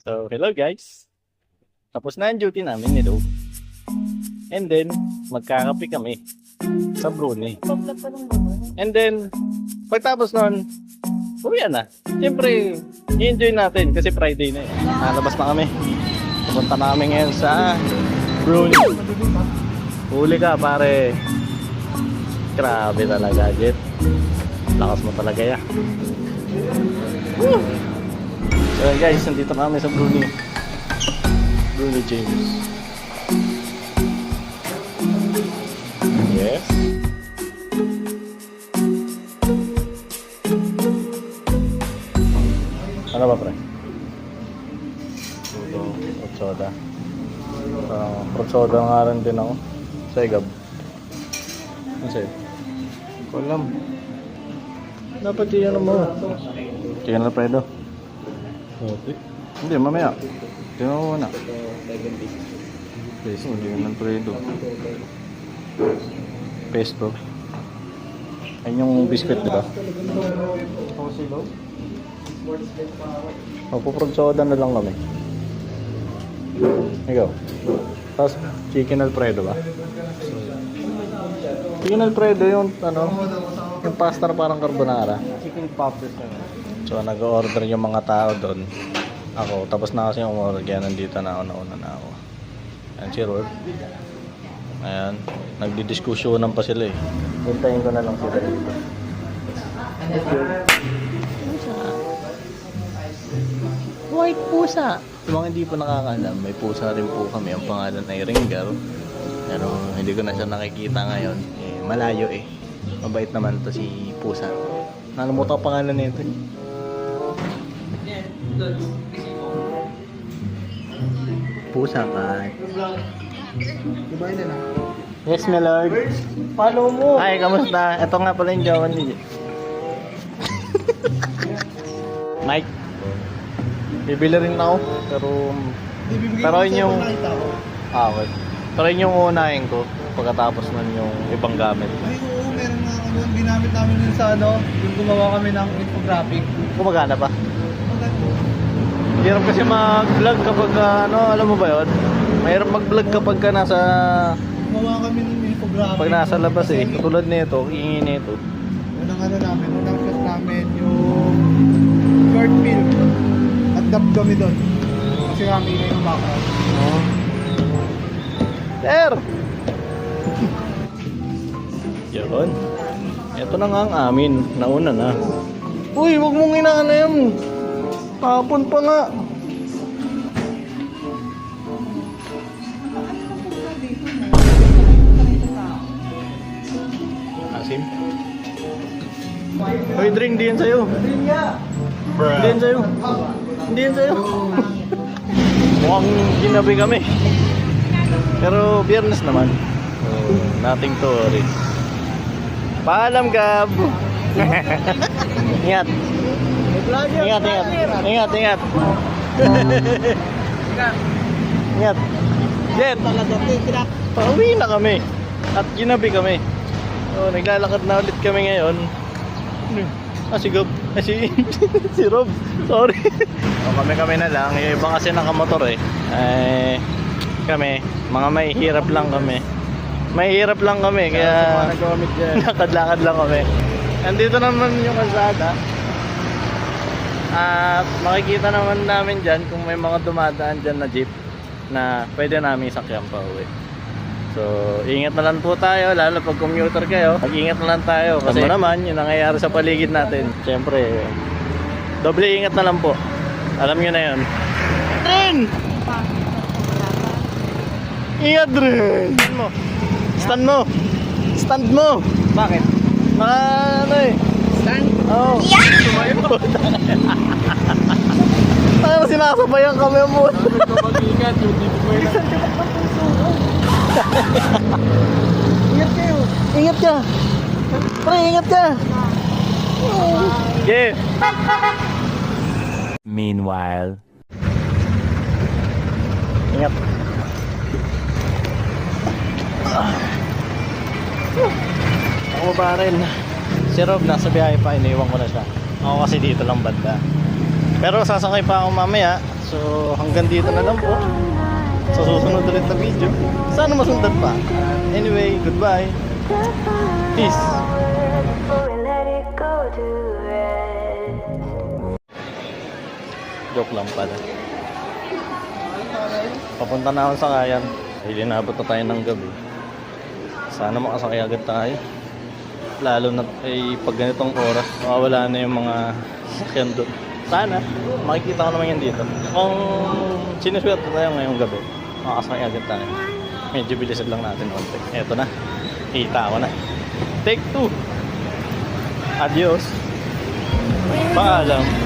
So, hello guys. Tapos na ang duty namin ni Dog. And then, magkakape kami sa Brunei. And then, pagtapos nun, uwi na. Siyempre, i-enjoy natin kasi Friday na eh. Nalabas na kami. Pupunta na kami ngayon sa Brunei. Huli ka pare. Grabe talaga, Jet. Lakas mo talaga ya. So guys, nandito kami sa Brunei. Brunei James. Yes. Ano ba pre? Fruit soda. Fruit soda nga rin din ako. Segab. Ano sa'yo? Kolam. Dapat yun mo. Chicken Alfredo. Okay. Hindi, mamaya. Tingnan mo muna. Pesto, Chicken Alfredo. Pesto. Ayun yung biscuit, diba? Magpo-fruit soda na lang kami. Ikaw. Tapos, Chicken Alfredo ba? Chicken Alfredo yung ano, yung pasta na parang carbonara. Chicken poppers na. So nag-order yung mga tao doon. Ako, tapos na kasi yung order, kaya nandito na ako, nauna na ako. Ayan si Rod. Ayan, nagdidiskusyonan pa sila eh. Hintayin ko na lang sila dito. White pusa! Yung mga hindi po nakakaalam, may pusa rin po kami. Ang pangalan ay Ringar. Pero hindi ko na siya nakikita ngayon. Eh, malayo eh. Mabait naman to si pusa. Nalimutan ko pangalan nito eh. Pusa ka. Diba yun na? Yes, my lord. Follow mo! Hi, kamusta? Ito nga pala yung jawan niya. Mike. Bibili rin ako. Pero yun yung... okay. Pero yun yung uunahin ko. Pagkatapos nun yung ibang gamit. Ay oo, meron nga ako doon. Ginamit namin yun sa ano, yung gumawa kami ng infographic. Gumagana pa. Maganda. Hirap kasi mag-vlog kapag ano, alam mo ba yun? Mahirap mag-vlog kapag ka nasa... Gumawa kami ng infographic. Pag nasa labas eh. Katulad nito, ingin nito. Unang ano namin, unang shot namin yung short film. At dub kami doon. Kasi kami na yung background. Oh. Sir! Yun. Ito na nga ang amin. Nauna na. Uy, wag mong inaano yan. Tapon pa nga. Asim. Uy, drink. Di yan sa'yo. Hindi yan sa'yo. Hindi yan sa'yo. Mukhang ginabi kami. Pero biyernes naman. So, nothing to worry. Paalam, Gab. Ingat. Ingat. Ingat. Jet. Pauwi na kami. At ginabi kami. So, naglalakad na ulit kami ngayon. Si Gab. Si Rob. Sorry. So, kami na lang. Yung iba kasi nakamotor eh. Kami, mga mahihirap lang kami. Mahihirap lang kami, kaya lakad-lakad lang kami. Nandito naman yung kalsada. At makikita naman namin dyan kung may mga dumadaan dyan na jeep na pwede namin sakyan pa uwi. So, ingat na lang po tayo, lalo pag commuter kayo. Mag-ingat na lang tayo kasi naman yung nangyayari sa paligid natin. Siyempre, doble ingat na lang po. Alam nyo na yun. Tren! Ingat rin! Stand mo! Bakit? Naka ano eh. Stand? Oo. Yeah! Tumayo. Parang sinasabayan kami mo. Mag-ingat, yung dito ko yun. Ingat kayo. Ingat ka! Pre, ingat ka! Yeah! Meanwhile. Ingat. Ako ba rin? Si Rob nasa biyahe pa, iniwan ko na siya. Ako kasi dito lang banda. Pero sasakay pa ako mamaya So, hanggang dito na lang po. Sa susunod ulit na video. Sana masundan pa. Anyway, goodbye. Peace. Joke lang pala. Papunta na ako sa Kayan. Ay, linabot na tayo ng gabi. Sana makasakay agad tayo. Lalo na ay pag ganitong oras, mawawala na yung mga sakyan doon. Sana, makikita ko naman yan dito. Kung sinuswerte tayo ngayong gabi, makakasakay agad tayo. Medyo bilisan lang natin konti. Eto na, kita ko na. Take 2. Adios. Paalam.